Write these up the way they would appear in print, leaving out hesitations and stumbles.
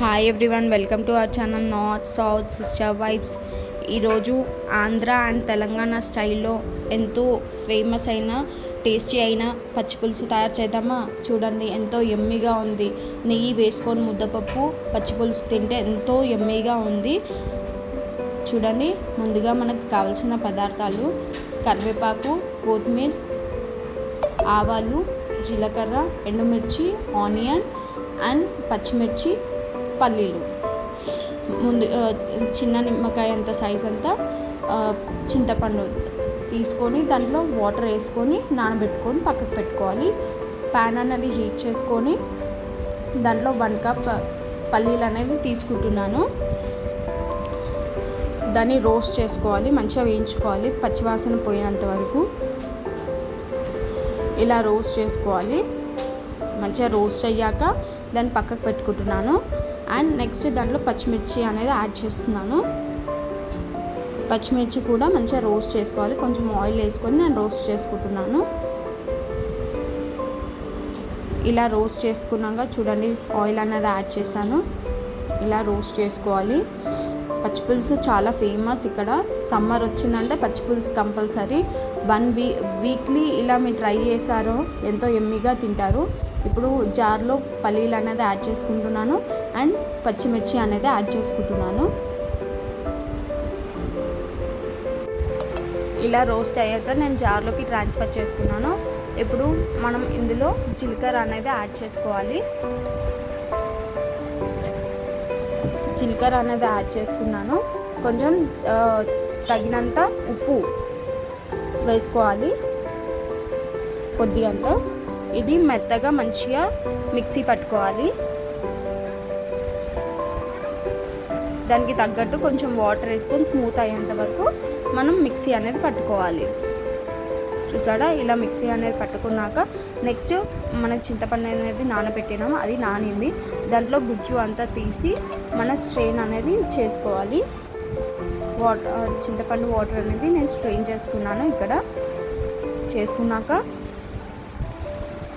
Hi everyone, welcome to our channel north south sister vibes. ఈరోజు Andhra and Telangana స్టైల్లో ఎంతో famous అయిన టేస్టీ అయిన పచ్చి పులుసు తయారు చేద్దామా? చూడండి, ఎంతో యమ్మీగా ఉంది. నెయ్యి వేసుకొని ముద్దపప్పు పచ్చి పులుసు తింటే ఎంతో యమ్మీగా ఉంది. చూడండి, ముందుగా మనకు కావలసిన పదార్థాలు: కరివేపాకు, కొత్తిమీర, ఆవాలు, జీలకర్ర, ఎండుమిర్చి, ఆనియన్ అండ్ పచ్చిమిర్చి, పల్లీలు. ముందు చిన్న నిమ్మకాయ అంత సైజ్ అంతా చింతపండు తీసుకొని దాంట్లో వాటర్ వేసుకొని నానబెట్టుకొని పక్కకు పెట్టుకోవాలి. ప్యాన్ అనేది హీట్ చేసుకొని దాంట్లో 1 కప్ పల్లీలు అనేది తీసుకుంటున్నాను. దాన్ని రోస్ట్ చేసుకోవాలి, మంచిగా వేయించుకోవాలి పచ్చివాసన పోయినంత వరకు. ఇలా రోస్ట్ చేసుకోవాలి. మంచిగా రోస్ట్ అయ్యాక దాన్ని పక్కకు పెట్టుకుంటున్నాను. అండ్ నెక్స్ట్ దాంట్లో పచ్చిమిర్చి అనేది యాడ్ చేస్తున్నాను. పచ్చిమిర్చి కూడా మంచిగా రోస్ట్ చేసుకోవాలి. కొంచెం ఆయిల్ వేసుకొని నేను రోస్ట్ చేసుకుంటున్నాను. ఇలా రోస్ట్ చేసుకున్నాక చూడండి, ఆయిల్ అనేది యాడ్ చేశాను. ఇలా రోస్ట్ చేసుకోవాలి. పచ్చిపులుసు చాలా ఫేమస్ ఇక్కడ. సమ్మర్ వచ్చిందంటే పచ్చిపులుసు కంపల్సరీ. వీక్లీ ఇలా మీరు ట్రై చేస్తారో ఎంతో యమ్మీగా తింటారు. ఇప్పుడు జార్లో పల్లీలు అనేది యాడ్ చేసుకుంటున్నాను అండ్ పచ్చిమిర్చి అనేది యాడ్ చేసుకుంటున్నాను. ఇలా రోస్ట్ అయ్యాక నేను జార్లోకి ట్రాన్స్ఫర్ చేసుకున్నాను. ఇప్పుడు మనం ఇందులో జీలకర్ర అనేది యాడ్ చేసుకోవాలి. జీలకర్ర అనేది యాడ్ చేసుకున్నాను. కొంచెం తగినంత ఉప్పు వేసుకోవాలి, కొద్దిగంత. ఇది మెత్తగా మంచిగా మిక్సీ పట్టుకోవాలి. దానికి తగ్గట్టు కొంచెం వాటర్ వేసుకొని స్మూత్ అయ్యేంత వరకు మనం మిక్సీ అనేది పట్టుకోవాలి. చూసారా, ఇలా మిక్సీ అనేది పట్టుకున్నాక నెక్స్ట్ మనం చింతపండు అనేది నానబెట్టినాము, అది నానింది. దాంట్లో గుజ్జు అంతా తీసి మన స్ట్రెయిన్ అనేది చేసుకోవాలి. చింతపండు వాటర్ అనేది నేను స్ట్రెయిన్ చేసుకున్నాను. ఇక్కడ చేసుకున్నాక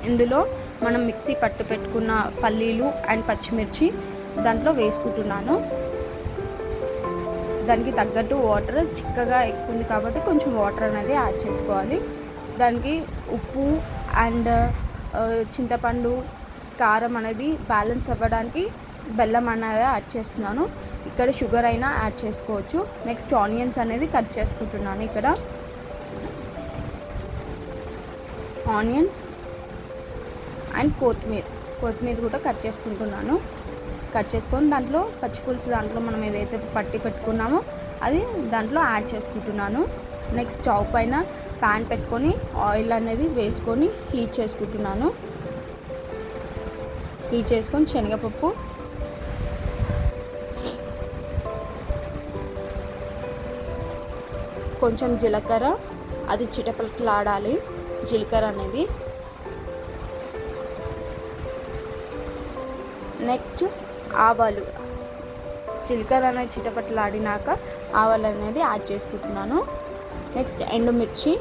ఇందులో మనం మిక్సీ పట్టు పెట్టుకున్న పల్లీలు అండ్ పచ్చిమిర్చి దాంట్లో వేసుకుంటున్నాను. దానికి తగ్గట్టు వాటర్ చిక్కగా ఎక్కువ ఉంది కాబట్టి కొంచెం వాటర్ అనేది యాడ్ చేసుకోవాలి. దానికి ఉప్పు అండ్ చింతపండు కారం అనేది బ్యాలెన్స్ అవ్వడానికి బెల్లం అనేది యాడ్ చేస్తున్నాను. ఇక్కడ షుగర్ అయినా యాడ్ చేసుకోవచ్చు. నెక్స్ట్ ఆనియన్స్ అనేది కట్ చేసుకుంటున్నాను. ఇక్కడ ఆనియన్స్ అండ్ కొత్తిమీర కూడా కట్ చేసుకుంటున్నాను. కట్ చేసుకొని దాంట్లో పచ్చిపులుసు దాంట్లో మనం ఏదైతే పట్టి పెట్టుకున్నామో అది దాంట్లో యాడ్ చేసుకుంటున్నాను. నెక్స్ట్ స్టవ్ పైన ప్యాన్ పెట్టుకొని ఆయిల్ అనేది వేసుకొని హీట్ చేసుకుంటున్నాను. హీట్ చేసుకొని శనగపప్పు, కొంచెం జీలకర్ర, అది చిటపటలాడాలి జీలకర్ర అనేది. నెక్స్ట్ ఆవాలు, జీలకర్ర అనేది చిటపటలాడినాక ఆవాలు అనేది యాడ్ చేసుకుంటున్నాను. నెక్స్ట్ ఎండుమిర్చి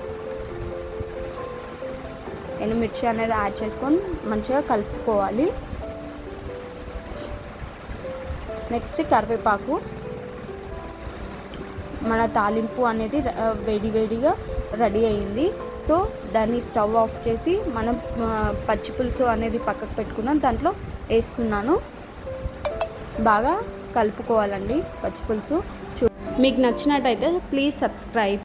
అనేది యాడ్ చేసుకొని మంచిగా కలుపుకోవాలి. నెక్స్ట్ కరివేపాకు. మన తాలింపు అనేది వేడిగా రెడీ అయింది. సో దాన్ని స్టవ్ ఆఫ్ చేసి మనం పచ్చిపులుసు అనేది పక్కకు పెట్టుకున్నాం, దాంట్లో వేస్తున్నాను. బాగా కలుపుకోవాలండి పచ్చిపులుసు. మీకు నచ్చినట్టయితే ప్లీజ్ సబ్స్క్రైబ్.